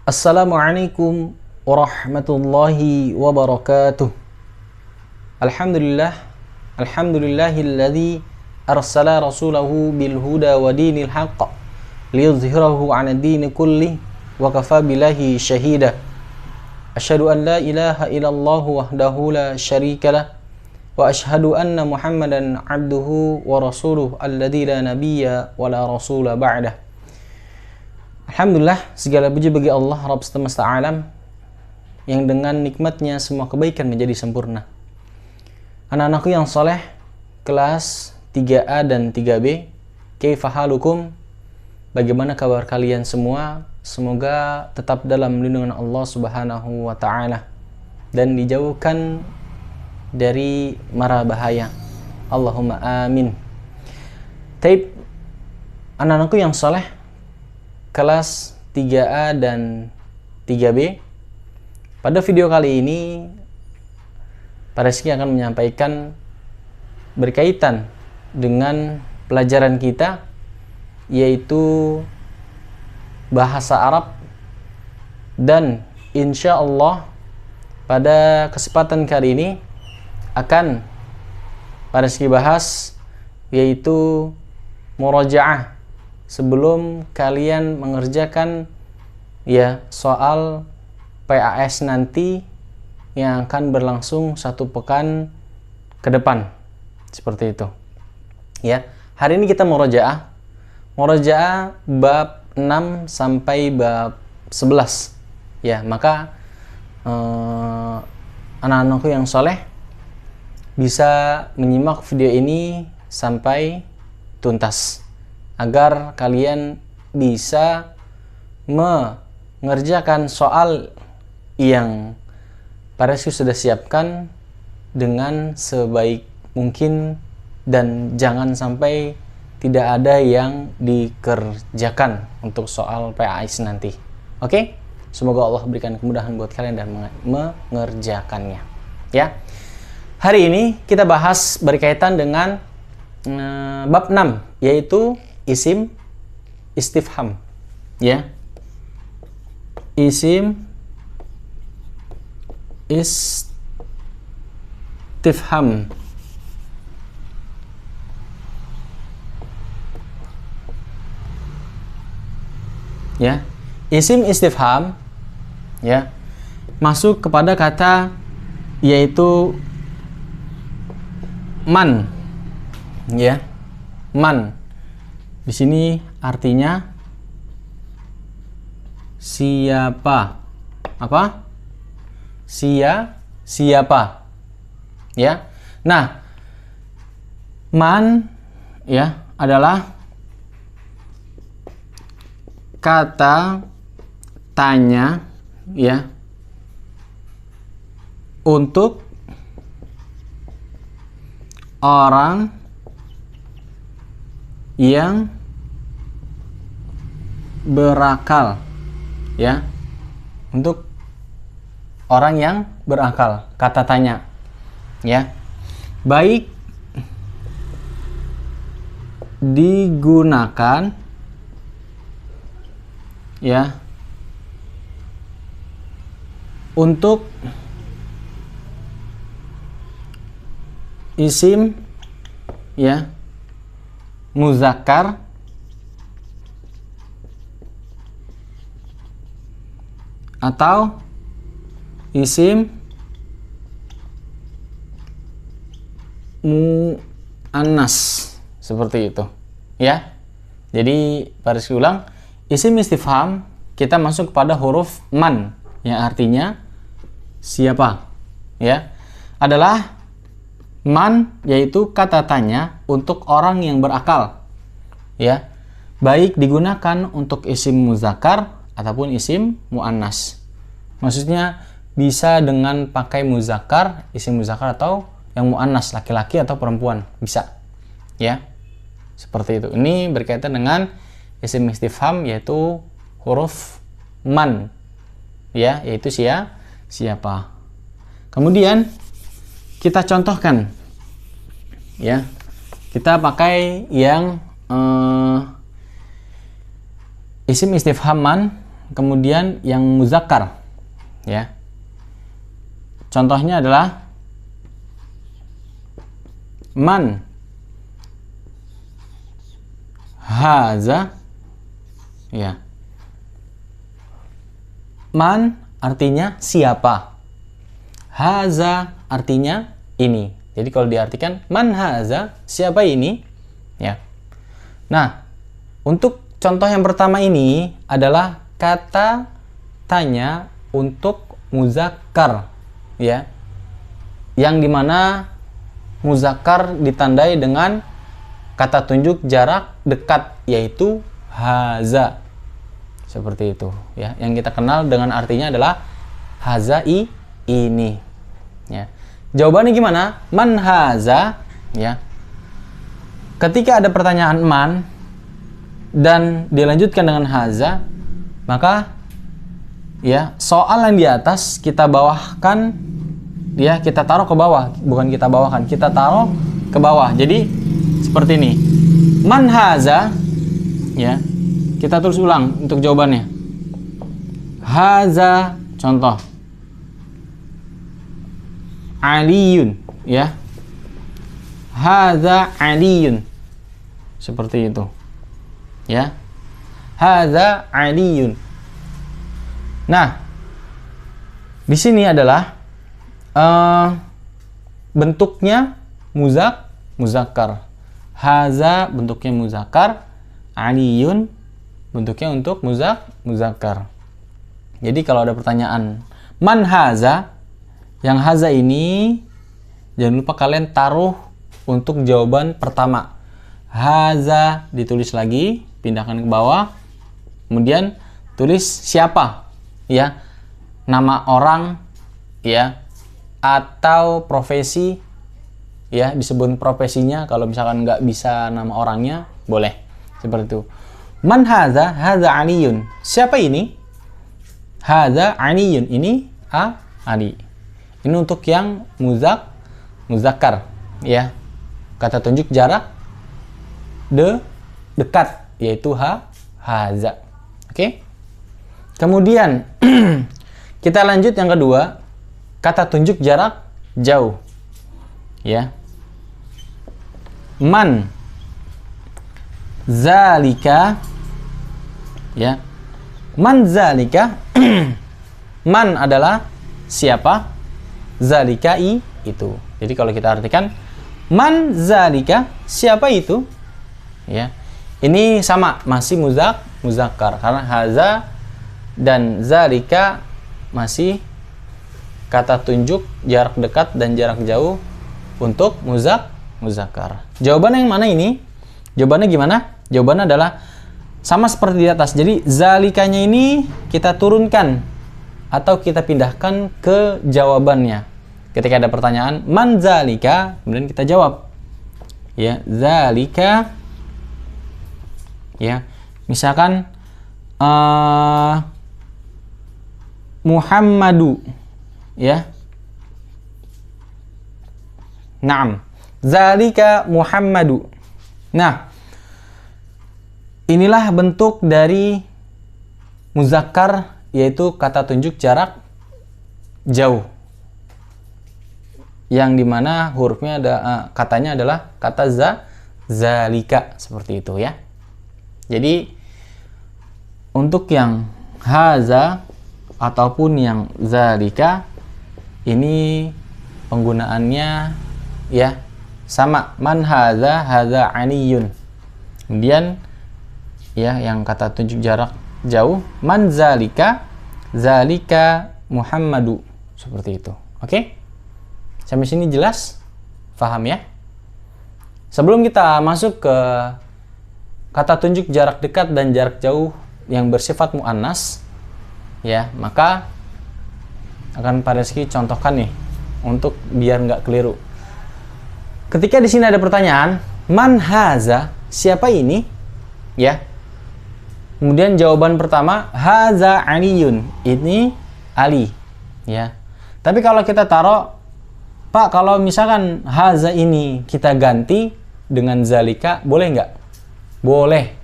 Assalamualaikum warahmatullahi wabarakatuh. Alhamdulillah, alhamdulillahilladzi arsala rasulahu bil huda wa dinil haqq liyudhhirahu 'ala dini kulli wa kafa billahi syahida. Asyhadu an la ilaha illallah wahdahu la syarikalah wa asyhadu anna Muhammadan 'abduhu wa rasuluhu alladzi la nabiyya wa la rasula ba'dah. Alhamdulillah, segala puji bagi Allah Rabb semesta alam yang dengan nikmatnya semua kebaikan menjadi sempurna. Anak-anakku yang soleh, kelas 3A dan 3B, kaifa halukum? Bagaimana kabar kalian semua? Semoga tetap dalam lindungan Allah Subhanahu wa Ta'ala dan dijauhkan dari mara bahaya. Allahumma amin. Taib, anak-anakku yang soleh, kelas 3A dan 3B. Pada video kali ini Pak Rizky akan menyampaikan berkaitan dengan pelajaran kita, yaitu bahasa Arab, dan insya Allah pada kesempatan kali ini akan Pak Rizky bahas yaitu murajaah sebelum kalian mengerjakan soal PAS nanti yang akan berlangsung 1 pekan ke depan, seperti itu ya. Hari ini kita murajaah bab 6 sampai bab 11 ya. Maka anak-anakku yang soleh bisa menyimak video ini sampai tuntas agar kalian bisa mengerjakan soal yang Pak Rizky sudah siapkan dengan sebaik mungkin dan jangan sampai tidak ada yang dikerjakan untuk soal PAS nanti. Oke? Semoga Allah berikan kemudahan buat kalian dan mengerjakannya. Ya. Hari ini kita bahas berkaitan dengan bab 6, yaitu isim istifham ya. Isim istifham ya. Isim istifham ya masuk kepada kata yaitu man ya. Man di sini artinya siapa. Apa? Siapa. Ya. Nah, man ya adalah kata tanya ya untuk orang yang berakal ya. Untuk orang yang berakal, kata tanya ya. Baik digunakan ya untuk isim ya muzakkar atau isim muannas, seperti itu ya. Jadi baris ulang, isim istifham kita masuk kepada huruf man yang artinya siapa ya. Adalah man yaitu kata tanya untuk orang yang berakal ya. Baik digunakan untuk isim muzakkar ataupun isim muannas. Maksudnya bisa dengan pakai muzakkar, isim muzakkar, atau yang muannas, laki-laki atau perempuan, bisa ya. Seperti itu. Ini berkaitan dengan isim istifham yaitu huruf man ya, yaitu siapa. Kemudian kita contohkan ya. Kita pakai yang isim istifham man kemudian yang muzakkar, ya. Contohnya adalah man haza, ya. Man artinya siapa, haza artinya ini. Jadi kalau diartikan man haza, siapa ini, ya. Nah, untuk contoh yang pertama ini adalah kata tanya untuk muzakkar, ya. Yang dimana muzakkar ditandai dengan kata tunjuk jarak dekat, yaitu haza. Seperti itu, ya. Yang kita kenal dengan artinya adalah haza ini, ya. Jawabannya gimana? Man haza, ya. Ketika ada pertanyaan man dan dilanjutkan dengan haza, maka ya soal yang di atas kita bawahkan, ya, kita taruh ke bawah, bukan kita bawahkan, kita taruh ke bawah. Jadi seperti ini. Man haza, ya. Kita tulis ulang untuk jawabannya. Haza, contoh. Aliyun, ya. Haza aliyun. Seperti itu. Ya. Haza aliyun. Nah, di sini adalah bentuknya muzakkar. Haza bentuknya muzakkar, aliyun bentuknya untuk muzakkar. Jadi kalau ada pertanyaan man haza, yang haza ini jangan lupa kalian taruh untuk jawaban pertama. Haza ditulis lagi, pindahkan ke bawah. Kemudian tulis siapa, ya. Nama orang, ya, atau profesi, ya, disebut profesinya. Kalau misalkan nggak bisa nama orangnya, boleh seperti itu. Man haza, haza aliyun. Siapa ini? Haza aliyun, ini Ali. Ini untuk yang muzakkar, ya. Kata tunjuk jarak dekat, yaitu haza. Oke? Kemudian kita lanjut yang kedua, kata tunjuk jarak jauh, ya. Man zalika, ya. Man zalika. Man adalah siapa, zalika itu. Jadi kalau kita artikan man zalika, siapa itu, ya. Ini sama, masih muzakkar karena haza dan zalika masih kata tunjuk jarak dekat dan jarak jauh untuk muzakkar. Jawabannya yang mana ini? Jawabannya gimana? Jawabannya adalah sama seperti di atas. Jadi zalikanya ini kita turunkan atau kita pindahkan ke jawabannya. Ketika ada pertanyaan man zalika, kemudian kita jawab, ya, zalika, ya. Misalkan Muhammadu, ya. Naam, zalika Muhammadu. Nah, inilah bentuk dari muzakkar, yaitu kata tunjuk jarak jauh, yang dimana hurufnya ada, katanya adalah kata zalika, seperti itu, ya. Jadi untuk yang haza ataupun yang zalika ini penggunaannya, ya, sama. Man haza, haza aliyun. Kemudian, ya, yang kata tunjuk jarak jauh, man zalika, zalika Muhammadu. Seperti itu. Oke? Sampai sini jelas? Paham, ya? Sebelum kita masuk ke kata tunjuk jarak dekat dan jarak jauh yang bersifat muannas, ya, maka akan Pak Reski contohkan nih untuk biar nggak keliru. Ketika di sini ada pertanyaan man haza, siapa ini, ya. Kemudian jawaban pertama haza aliyun, ini Ali, ya. Tapi kalau kita taruh, Pak, kalau misalkan haza ini kita ganti dengan zalika, boleh nggak? Boleh.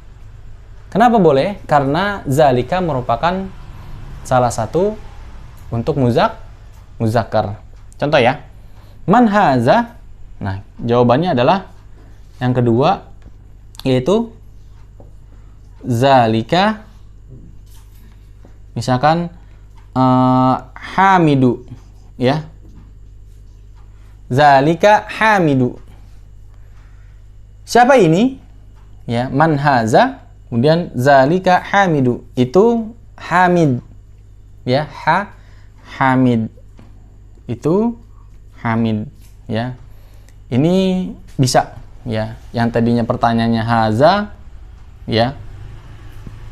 Kenapa boleh? Karena zalika merupakan salah satu untuk muzakkar. Contoh ya. Man haza. Nah, jawabannya adalah yang kedua, yaitu zalika. Misalkan hamidu, ya. Zalika hamidu. Siapa ini? Ya, man haza. Kemudian zalika hamidu. Itu hamid. Ya, hamid. Itu hamid, ya. Ini bisa, ya. Yang tadinya pertanyaannya haza, ya.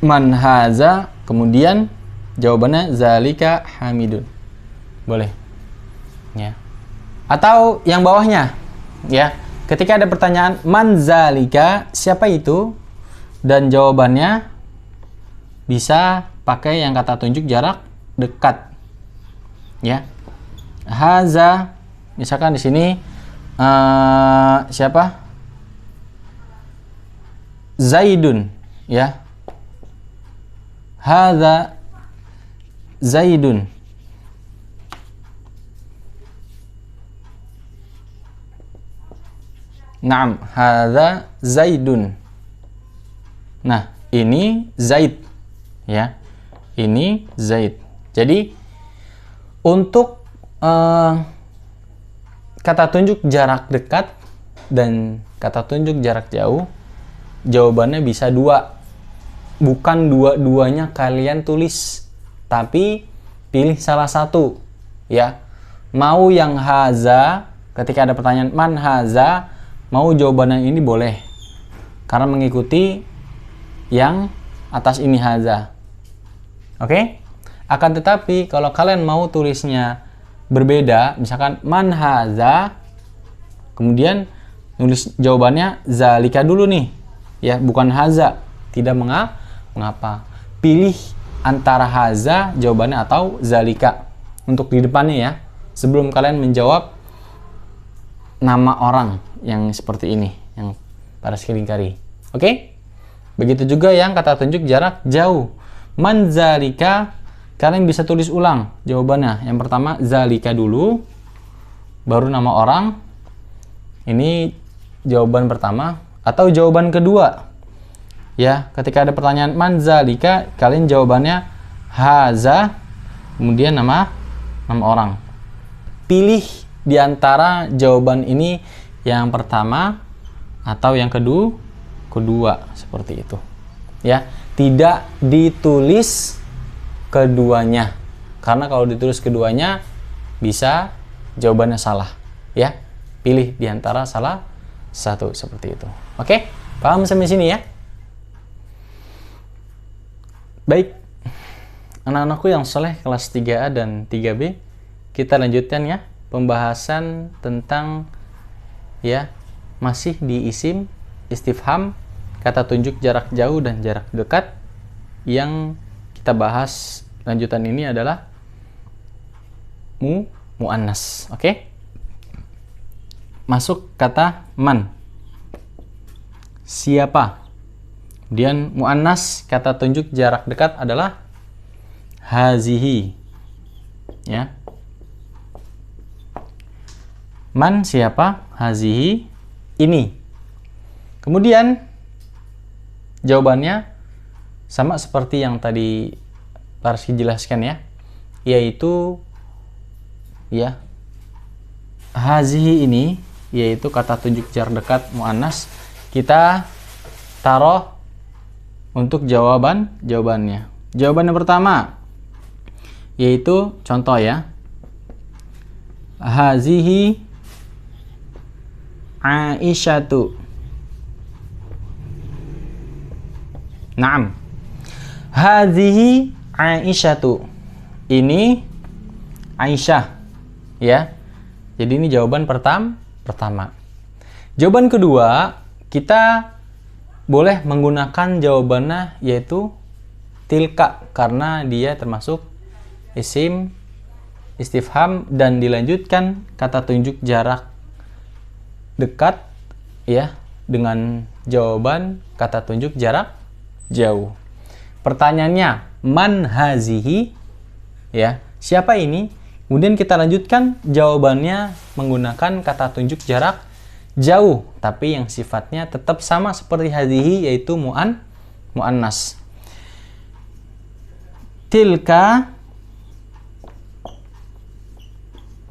Man haza, kemudian jawabannya zalika hamidun. Boleh. Ya. Atau yang bawahnya, ya. Ketika ada pertanyaan man zalika, siapa itu? Dan jawabannya bisa pakai yang kata tunjuk jarak dekat. Ya. Haza, misalkan di sini siapa? Zaidun, ya. Haza Zaidun. Naam, haza Zaidun. Nah, ini Zaid, ya. Ini Zaid. Jadi untuk kata tunjuk jarak dekat dan kata tunjuk jarak jauh, jawabannya bisa dua. Bukan dua-duanya kalian tulis, tapi pilih salah satu, ya. Mau yang haza, ketika ada pertanyaan man haza, mau jawabannya ini boleh, karena mengikuti yang atas ini haza. Oke? Akan tetapi kalau kalian mau tulisnya berbeda, misalkan man haza, kemudian nulis jawabannya zalika dulu nih, ya, bukan haza. Tidak mengapa. Pilih antara haza jawabannya atau zalika untuk di depannya, ya, sebelum kalian menjawab nama orang yang seperti ini, yang pada sekilingkari. Oke? Begitu juga yang kata tunjuk jarak jauh. Man zalika, kalian bisa tulis ulang jawabannya. Yang pertama zalika dulu, baru nama orang. Ini jawaban pertama atau jawaban kedua. Ya, ketika ada pertanyaan man zalika, kalian jawabannya haza, kemudian nama orang. Pilih di antara jawaban ini yang pertama atau yang kedua seperti itu. Ya, tidak ditulis keduanya. Karena kalau ditulis keduanya bisa jawabannya salah, ya. Pilih di antara salah satu seperti itu. Oke? Paham sampai sini, ya? Baik. Anak-anakku yang soleh kelas 3A dan 3B, kita lanjutkan, ya, pembahasan tentang, ya, masih di isim, istifham, kata tunjuk jarak jauh dan jarak dekat. Yang kita bahas lanjutan ini adalah mu'annas. Oke? Masuk kata man. Siapa? Kemudian mu'annas, kata tunjuk jarak dekat adalah hazihi. Ya. Man siapa? Hazihi ini. Kemudian jawabannya sama seperti yang tadi Tarsi jelaskan, ya, yaitu, ya, hazihi ini, yaitu kata tunjuk jarak dekat mu'annas, kita taruh untuk jawabannya. Jawaban yang pertama yaitu contoh, ya, hazihi Aisyatu. Naam. Hazihi Aisyatu. Ini Aisyah, ya. Jadi ini jawaban pertama. Jawaban kedua, kita boleh menggunakan jawabannya yaitu tilka, karena dia termasuk isim istifham dan dilanjutkan kata tunjuk jarak dekat, ya, dengan jawaban kata tunjuk jarak jauh. Pertanyaannya, man hazihi? Ya, siapa ini? Kemudian kita lanjutkan jawabannya menggunakan kata tunjuk jarak jauh, tapi yang sifatnya tetap sama seperti hazihi, yaitu muannas. Tilka,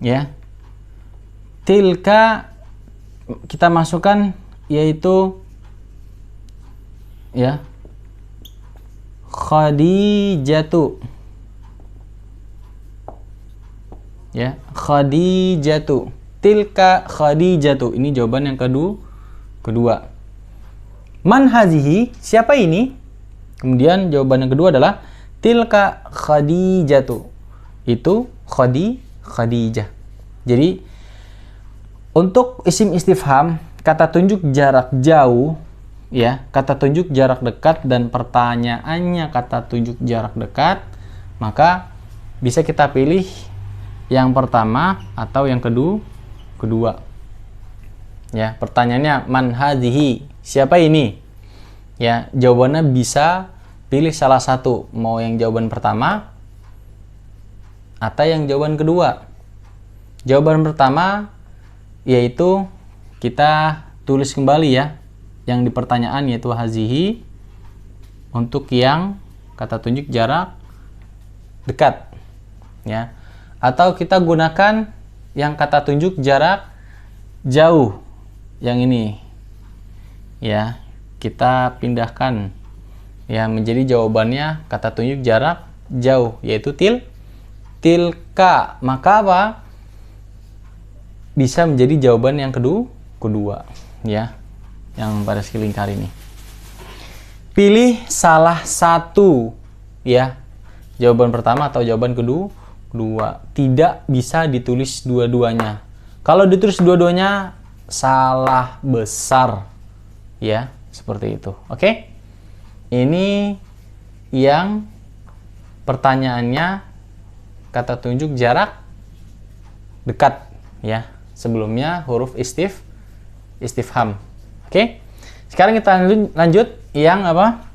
ya, tilka kita masukkan yaitu ya Khadijatu, ya, Khadijatu, tilka Khadijatu. Ini jawaban yang kedua. Man hazihi? Siapa ini? Kemudian jawaban yang kedua adalah tilka Khadijatu. Itu Khadijah. Jadi untuk isim istifham, kata tunjuk jarak jauh, ya, kata tunjuk jarak dekat, dan pertanyaannya kata tunjuk jarak dekat, maka bisa kita pilih yang pertama atau yang kedua. Ya, pertanyaannya man hadzihi? Siapa ini? Ya, jawabannya bisa pilih salah satu, mau yang jawaban pertama atau yang jawaban kedua. Jawaban pertama yaitu kita tulis kembali ya, yang di pertanyaan yaitu hazihi untuk yang kata tunjuk jarak dekat, ya. Atau kita gunakan yang kata tunjuk jarak jauh, yang ini, ya. Kita pindahkan ya menjadi jawabannya kata tunjuk jarak jauh, yaitu tilka. Maka apa? Bisa menjadi jawaban yang kedua, ya, yang pada skill lingkar ini. Pilih salah satu, ya, jawaban pertama atau jawaban kedua. Tidak bisa ditulis dua-duanya. Kalau ditulis dua-duanya salah besar, ya, seperti itu. Oke? Ini yang pertanyaannya kata tunjuk jarak dekat, ya. Sebelumnya huruf istifham. Oke? Sekarang kita lanjut yang apa?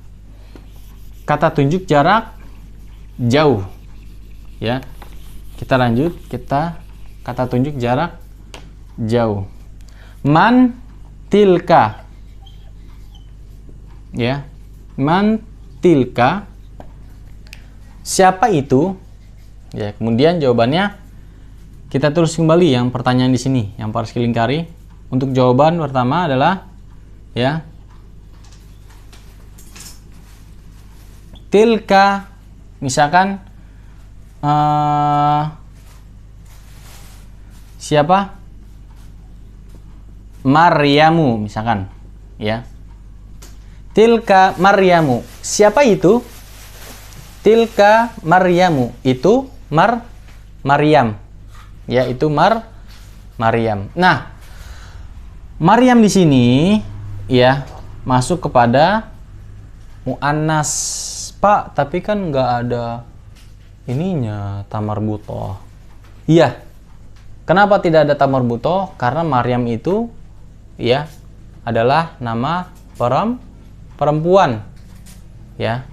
Kata tunjuk jarak jauh. Ya. Kita lanjut, kita kata tunjuk jarak jauh. Man tilka. Ya. Man tilka. Siapa itu? Ya, kemudian jawabannya kita tulis kembali yang pertanyaan di sini, yang pada skill lingkari. Untuk jawaban pertama adalah, ya, tilka, misalkan siapa? Maryamu, misalkan, ya. Tilka Maryamu. Siapa itu? Tilka Maryamu. Itu Maryam. Ya, itu Maryam. Nah, Maryam di sini, ya, masuk kepada muannas. Pak, tapi kan nggak ada ininya, tamarbutoh. Iya. Kenapa tidak ada tamarbutoh? Karena Maryam itu, ya, adalah nama perempuan. Ya.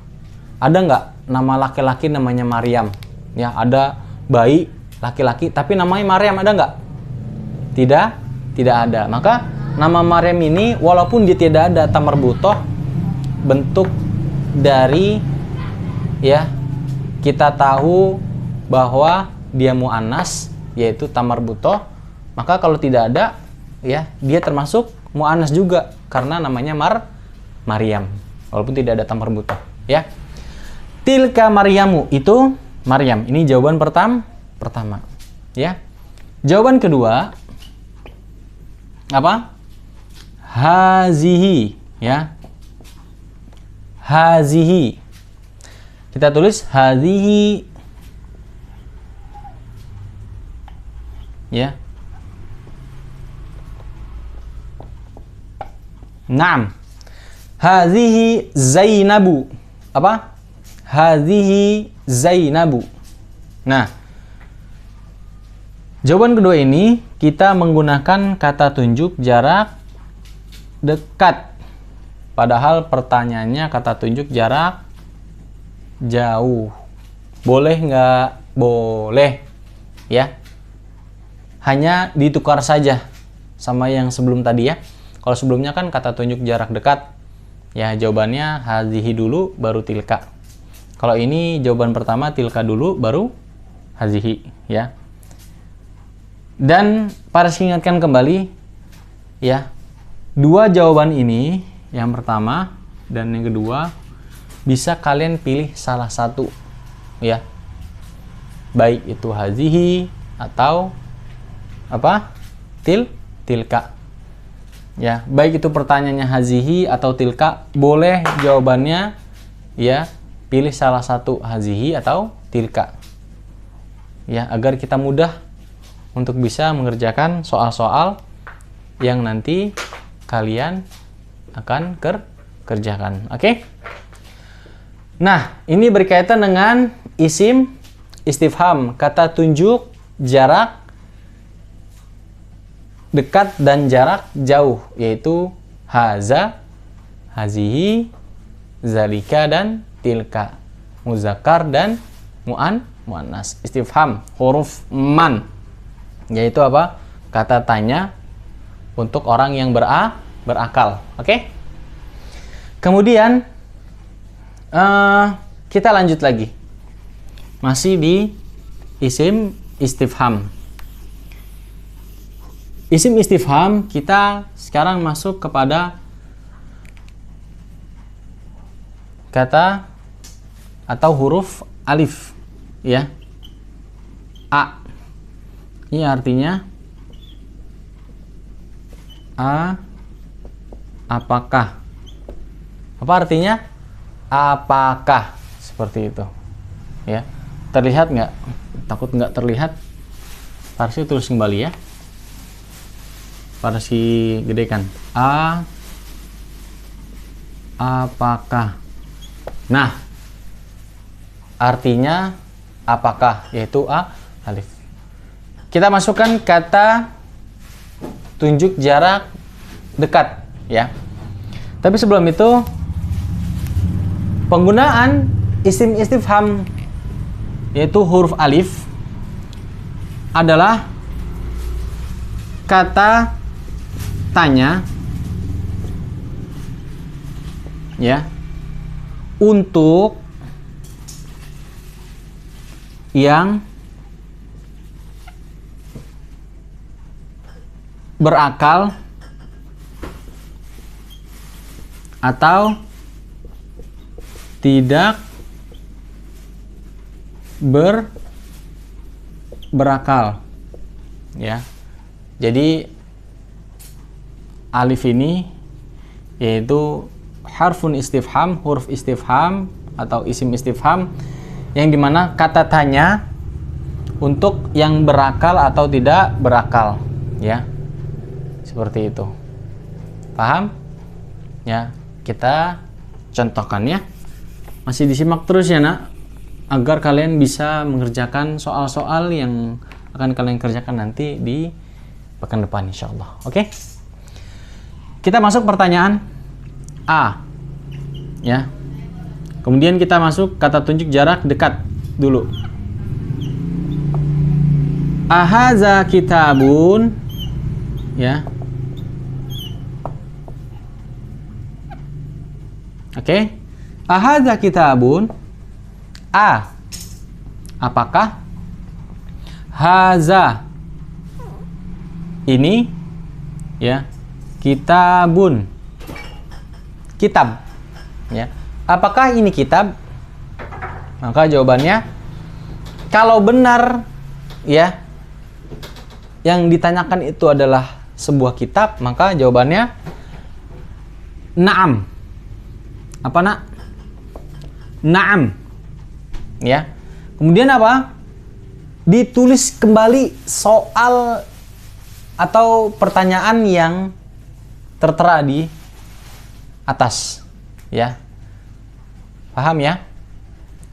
Ada nggak nama laki-laki namanya Maryam? Ya, ada bayi laki-laki tapi namanya Maryam, ada nggak? Tidak ada. Maka nama Maryam ini walaupun dia tidak ada tamarbutoh, bentuk dari, ya, kita tahu bahwa dia muannas, yaitu tamarbutoh. Maka kalau tidak ada, ya, dia termasuk muannas juga karena namanya Maryam walaupun tidak ada tamarbutoh, ya. Tilka Maryamu, itu Maryam. Ini jawaban pertama, ya. Jawaban kedua apa? Hazihi, ya. Hazihi. Kita tulis hazihi, ya. Naam. Hazihi Zainabu. Apa? Hazihi Zainabu. Nah, jawaban kedua ini kita menggunakan kata tunjuk jarak dekat, Padahal pertanyaannya kata tunjuk jarak jauh. Boleh nggak? Boleh. Ya. Hanya ditukar saja sama yang sebelum tadi ya. Kalau sebelumnya kan kata tunjuk jarak dekat. Ya, jawabannya hazihi dulu baru tilka. Kalau ini jawaban pertama tilka dulu baru hazihi ya. Dan para ingatkan kembali ya. Dua jawaban ini, yang pertama dan yang kedua, bisa kalian pilih salah satu ya. Baik itu hazihi atau apa? Tilka. Ya, baik itu pertanyaannya hazihi atau tilka, boleh jawabannya ya, pilih salah satu hazihi atau tilka. Ya, agar kita mudah untuk bisa mengerjakan soal-soal yang nanti kalian akan kerjakan. Oke? Nah, ini berkaitan dengan isim istifham, kata tunjuk jarak dekat dan jarak jauh, yaitu haza, hazihi, zalika, dan tilka. Muzakkar dan muannas. Istifham, huruf man, yaitu apa? Kata tanya untuk orang yang berakal. Oke? Kemudian kita lanjut lagi. Masih di isim istifham. Isim istifham, kita sekarang masuk kepada kata atau huruf alif ya. A. Ini artinya apakah. Apa artinya? Apakah, seperti itu ya. Terlihat nggak? Takut nggak terlihat, Parsi tulis kembali ya. Parsi gedekan. Apakah. Nah, artinya apakah, yaitu alif. Kita masukkan kata tunjuk jarak dekat ya. Tapi sebelum itu, penggunaan isim istifham yaitu huruf alif adalah kata tanya ya, untuk yang berakal atau tidak berakal ya. Jadi alif ini yaitu harfun istifham, huruf istifham atau isim istifham, yang dimana kata tanya untuk yang berakal atau tidak berakal ya. Seperti itu. Paham? Ya, kita contohkan ya. Masih disimak terus ya nak, agar kalian bisa mengerjakan soal-soal yang akan kalian kerjakan nanti di pekan depan insyaallah. Oke? Kita masuk pertanyaan A ya. Kemudian kita masuk kata tunjuk jarak dekat dulu. Ahaza kitabun ya. Oke. Ahaza kitabun. A. Apakah? Haza. Ini ya. Kitabun. Kitab. Ya. Apakah ini kitab? Maka jawabannya, kalau benar ya, yang ditanyakan itu adalah sebuah kitab, maka jawabannya na'am. Apa nak? Na'am. Ya. Kemudian apa? Ditulis kembali soal atau pertanyaan yang tertera di atas. Ya. Paham ya?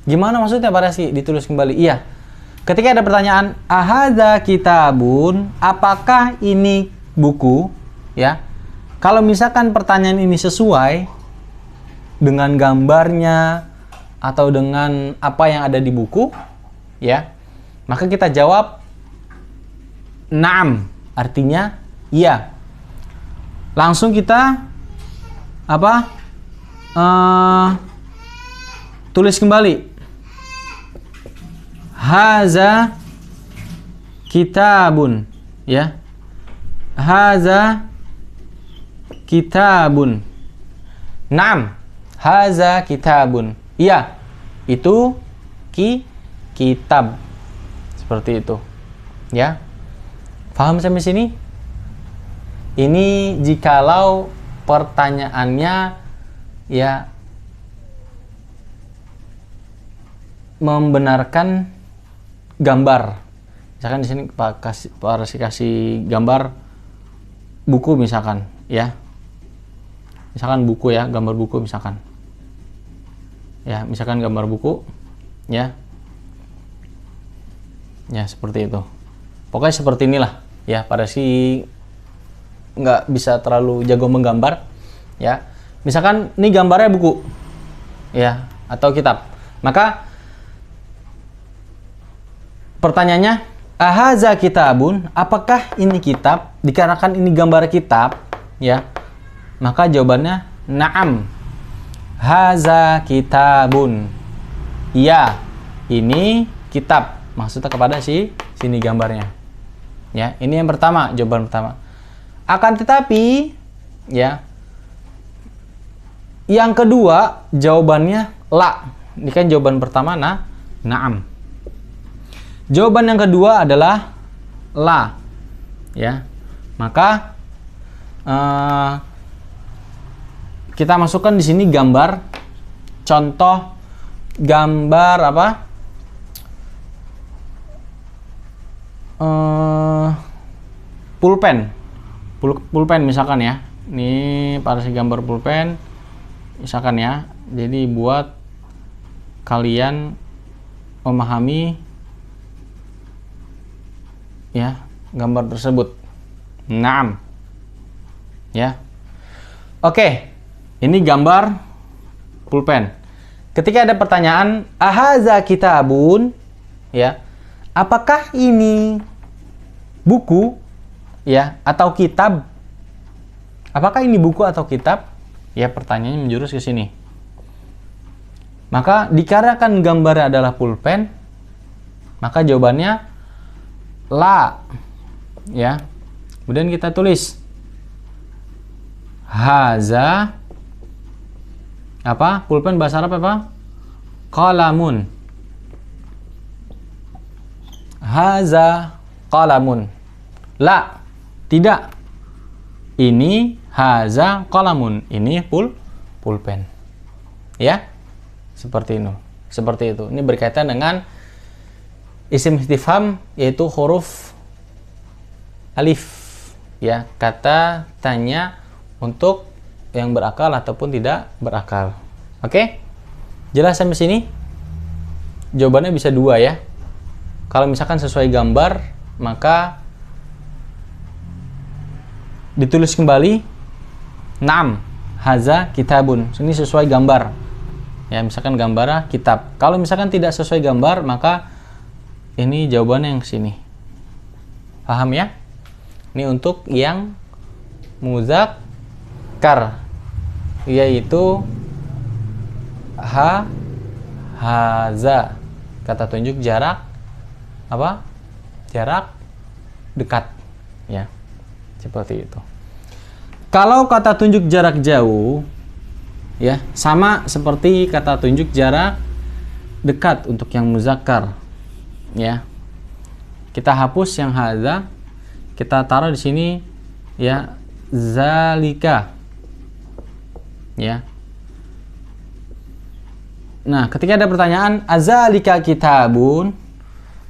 Gimana maksudnya Pak Rasi ditulis kembali? Iya. Ketika ada pertanyaan, ahadza kitabun, apakah ini buku? Ya. Kalau misalkan pertanyaan ini sesuai, dengan gambarnya atau dengan apa yang ada di buku, ya, maka kita jawab na'am, artinya iya. Langsung kita apa? Tulis kembali. Haza kitabun, ya. Haza kitabun. Naam, haza kitabun. Iya, itu kitab. Seperti itu. Ya. Paham sampai sini? Ini jikalau pertanyaannya ya membenarkan gambar. Misalkan di sini Pak kasih gambar buku misalkan, ya. Misalkan buku, ya, gambar buku misalkan. Ya, misalkan gambar buku, ya. Ya, seperti itu. Pokoknya seperti inilah, ya. Pada si nggak bisa terlalu jago menggambar, ya. Misalkan ini gambarnya buku, ya, atau kitab. Maka pertanyaannya, ahaza kitabun, apakah ini kitab? Dikarenakan ini gambar kitab, ya, maka jawabannya na'am, haza kitabun. Ya, ini kitab. Maksudnya kepada sini gambarnya. Ya, ini yang pertama, jawaban pertama. Akan tetapi, ya, yang kedua jawabannya la. Ini kan jawaban pertama na'am. Jawaban yang kedua adalah la, ya. Maka kita masukkan di sini gambar, contoh gambar apa? Pulpen misalkan, ya. Ini pada si gambar pulpen misalkan, ya. Jadi buat kalian memahami, ya, gambar tersebut. Naam. Ya. Oke. Ini gambar pulpen. Ketika ada pertanyaan, ahaza kitabun, ya. Apakah ini buku, ya, atau kitab? Apakah ini buku atau kitab? Ya, pertanyaannya menjurus ke sini. Maka dikarenakan gambarnya adalah pulpen, maka jawabannya la, ya. Kemudian kita tulis haza apa? Pulpen bahasa Arab apa? Qalamun. Haza qalamun. La, tidak. Ini haza qalamun. Ini pulpen. Ya. Seperti itu. Seperti itu. Ini berkaitan dengan isim istifham, yaitu huruf alif, ya, kata tanya untuk yang berakal ataupun tidak berakal. Oke? Jelas sampai sini? Jawabannya bisa dua, ya. Kalau misalkan sesuai gambar, maka ditulis kembali na'am, haza kitabun. Ini sesuai gambar. Ya, misalkan gambarnya kitab. Kalau misalkan tidak sesuai gambar, maka ini jawabannya yang sini. Paham, ya? Ini untuk yang muzakkar, yaitu haza, kata tunjuk jarak apa? Jarak dekat, ya. Seperti itu. Kalau kata tunjuk jarak jauh, ya, sama seperti kata tunjuk jarak dekat untuk yang muzakkar, ya. Kita hapus yang haza, kita taruh di sini, ya, zalika, ya. Nah, ketika ada pertanyaan azalika kitabun,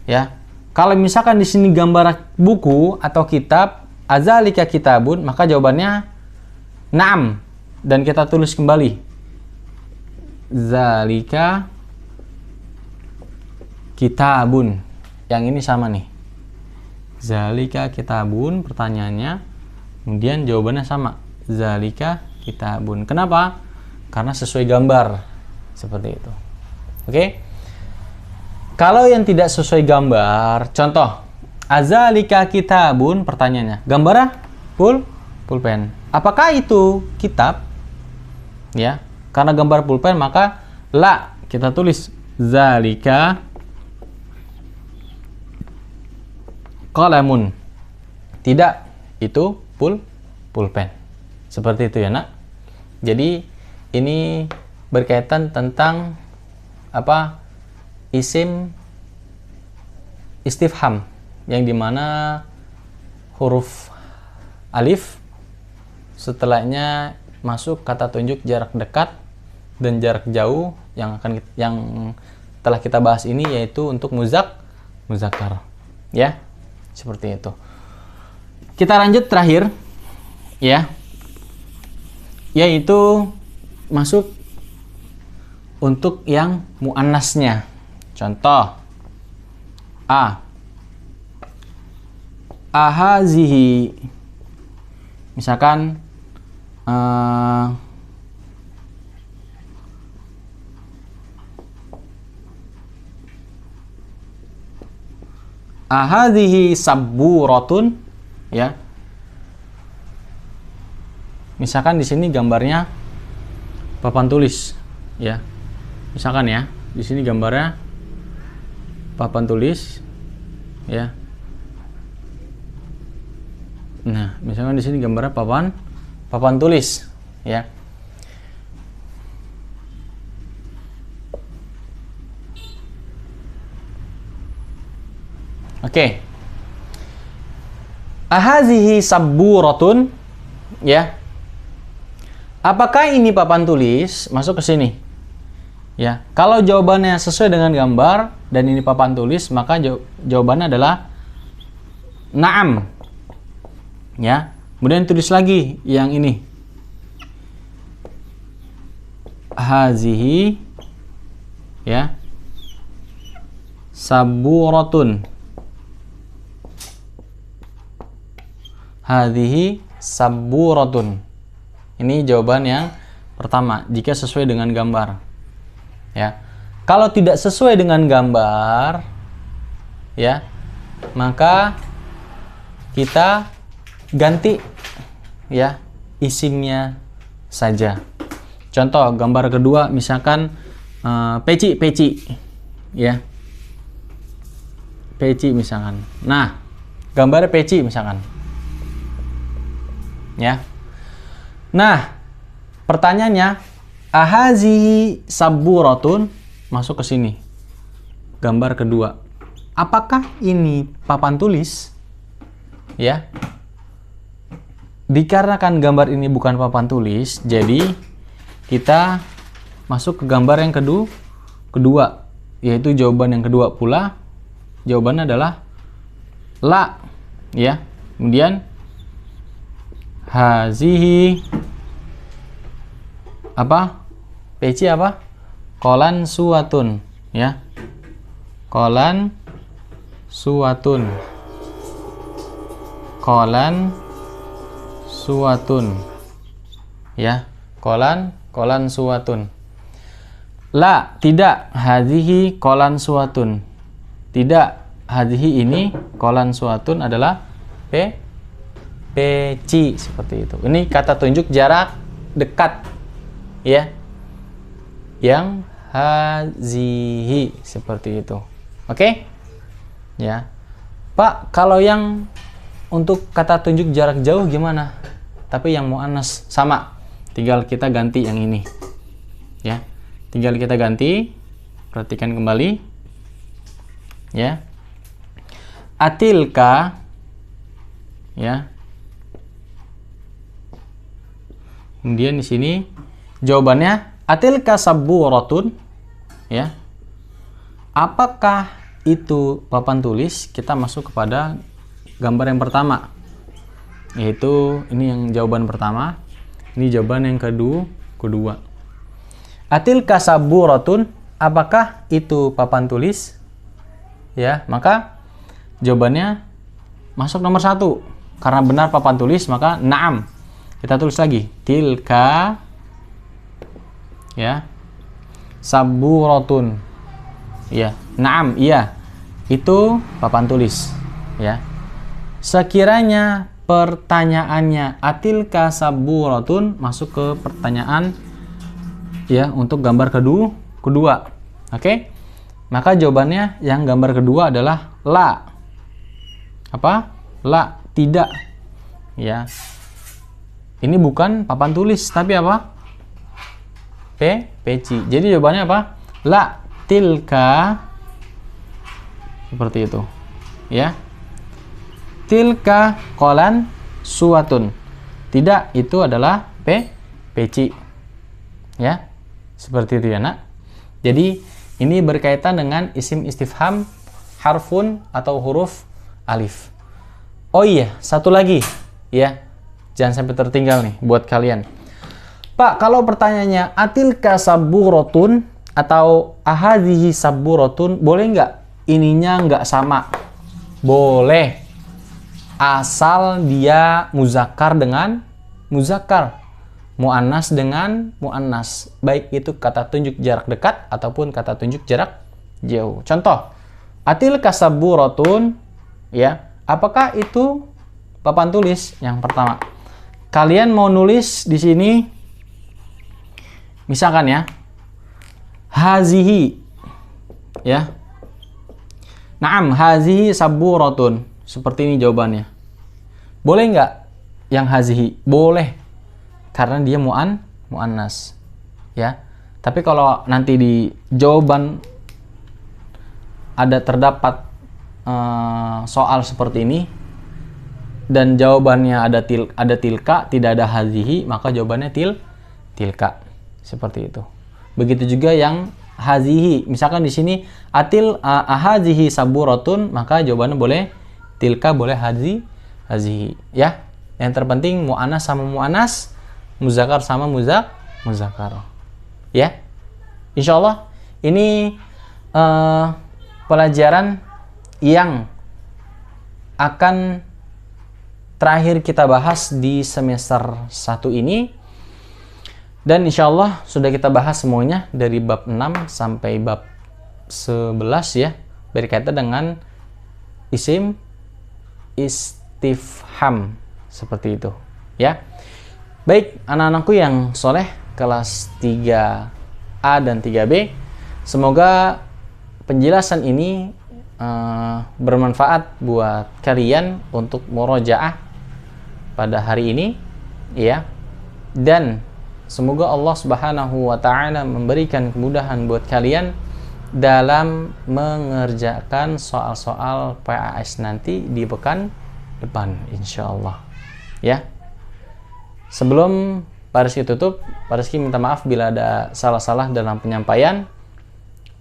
ya, kalau misalkan di sini gambar buku atau kitab, azalika kitabun, maka jawabannya na'am, dan kita tulis kembali zalika kitabun. Yang ini sama nih, zalika kitabun, pertanyaannya, kemudian jawabannya sama, zalika kitabun. Kenapa? karena sesuai gambar seperti itu. Oke. Kalau yang tidak sesuai gambar, contoh azalika kitabun, pertanyaannya gambarnya pulpen. Apakah itu kitab? Ya, karena gambar pulpen maka la, kita tulis zalika qalamun. Tidak, itu pulpen. Seperti itu ya, Nak. Jadi ini berkaitan tentang apa? Isim istifham, yang dimana huruf alif setelahnya masuk kata tunjuk jarak dekat dan jarak jauh yang telah kita bahas ini, yaitu untuk muzakkar. Ya, seperti itu. Kita lanjut terakhir ya, yaitu masuk untuk yang muannasnya. Contoh ahazihi, misalkan ahazihi sabburatun, ya. Misalkan di sini gambarnya papan tulis, ya. Misalkan ya, di sini gambarnya papan tulis, ya. Nah, misalkan di sini gambarnya papan tulis, ya. Oke. Ahazihi sabburatun, ya. Apakah ini papan tulis? Masuk ke sini. Ya, kalau jawabannya sesuai dengan gambar dan ini papan tulis, maka jawabannya adalah na'am. Ya, kemudian tulis lagi yang ini. Hazihi, ya, sabburatun. Hazihi sabburatun. Ini jawaban yang pertama jika sesuai dengan gambar. Ya, kalau tidak sesuai dengan gambar, ya, maka kita ganti, ya, isimnya saja. Contoh gambar kedua, misalkan peci, ya, peci misalkan. Nah, gambarnya peci misalkan, ya. Nah, pertanyaannya, ahazihi sabburatun, masuk ke sini. Gambar kedua. Apakah ini papan tulis? Ya. Dikarenakan gambar ini bukan papan tulis, jadi kita masuk ke gambar yang kedua, yaitu jawaban yang kedua pula. Jawabannya adalah la, ya. Kemudian hazihi apa? Peci apa? Kolan suwatun, ya. Kolan suwatun. Kolan suwatun, ya. Kolan suwatun. La, tidak. Hadhihi kolan suwatun. Tidak. Hadhihi ini kolan suwatun adalah peci, seperti itu. Ini kata tunjuk jarak dekat, ya. Yang hazihi, seperti itu. Oke? Ya. Pak, kalau yang untuk kata tunjuk jarak jauh gimana? Tapi yang muannas sama. Tinggal kita ganti yang ini. Ya. Tinggal kita ganti. Perhatikan kembali. Ya. Atilka, ya. Kemudian di sini jawabannya atilka sabburatun, ya. Apakah itu papan tulis? Kita masuk kepada gambar yang pertama, yaitu ini yang jawaban pertama, ini jawaban yang kedua. Atilka sabburatun, apakah itu papan tulis? Ya, maka jawabannya masuk nomor 1. Karena benar papan tulis, maka na'am. Kita tulis lagi, tilka Ya. Saburatun. Ya. Naam, iya. Itu papan tulis, ya. Sekiranya pertanyaannya atilka saburatun, masuk ke pertanyaan ya untuk gambar kedua. Oke? Maka jawabannya yang gambar kedua adalah la. Apa? La, tidak. Ya. Ini bukan papan tulis, tapi apa? Peci. Jadi jawabannya apa? La tilka. Seperti itu. Ya. Tilka kolan suwatun. Tidak, itu adalah peci. Ya. Seperti itu ya, Nak. Jadi ini berkaitan dengan isim istifham harfun atau huruf alif. Oh iya, satu lagi ya. Jangan sampai tertinggal nih buat kalian. Pak, kalau pertanyaannya atilka saburotun atau ahadhihi saburotun, boleh nggak ininya nggak sama? Boleh. Asal dia muzakkar dengan muzakkar, muannas dengan muannas. Baik itu kata tunjuk jarak dekat ataupun kata tunjuk jarak jauh. Contoh, atilka saburotun, ya. Apakah itu papan tulis? Yang pertama. Kalian mau nulis di sini, misalkan ya, hazihi, ya, naam, hazihi saburatun, seperti ini jawabannya. Boleh nggak yang hazihi? Boleh, karena dia muannas, ya. Tapi kalau nanti di jawaban terdapat soal seperti ini, dan jawabannya ada tilka, tidak ada hazihi, maka jawabannya tilka. Seperti itu. Begitu juga yang hazihi. Misalkan di sini hazihi saburatun, maka jawabannya boleh tilka, boleh hazihi. Ya. Yang terpenting muannas sama muannas, muzakkar sama muzakkar. Ya. Insyaallah ini pelajaran yang akan terakhir kita bahas di semester 1 ini, dan insya Allah sudah kita bahas semuanya dari bab 6 sampai bab 11 ya, berkaitan dengan isim istifham seperti itu ya. Baik anak-anakku yang soleh kelas 3A dan 3B, semoga penjelasan ini bermanfaat buat kalian untuk murojaah pada hari ini ya, dan semoga Allah Subhanahu wa taala memberikan kemudahan buat kalian dalam mengerjakan soal-soal PAS nanti di pekan depan insyaallah ya. Sebelum Pak Rizky tutup, Pak Rizky minta maaf bila ada salah-salah dalam penyampaian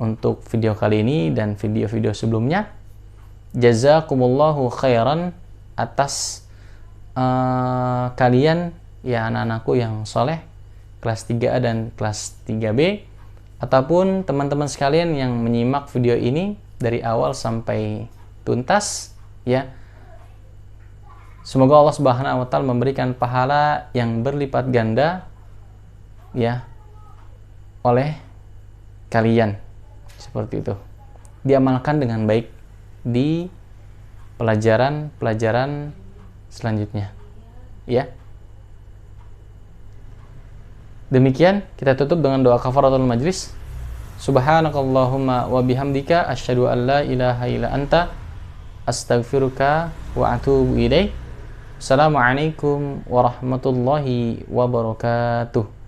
untuk video kali ini dan video-video sebelumnya. Jazakumullahu khairan atas kalian ya anak-anakku yang soleh kelas 3A dan kelas 3B, ataupun teman-teman sekalian yang menyimak video ini dari awal sampai tuntas ya. Semoga Allah Subhanahu wa taala memberikan pahala yang berlipat ganda ya oleh kalian. Seperti itu. Diamalkan dengan baik di pelajaran selanjutnya. Ya. Demikian kita tutup dengan doa kafaratul majlis. Subhanakallahumma wa bihamdika asyhadu an la ilaha illa anta astaghfiruka wa atubu ilaik. Assalamualaikum warahmatullahi wabarakatuh.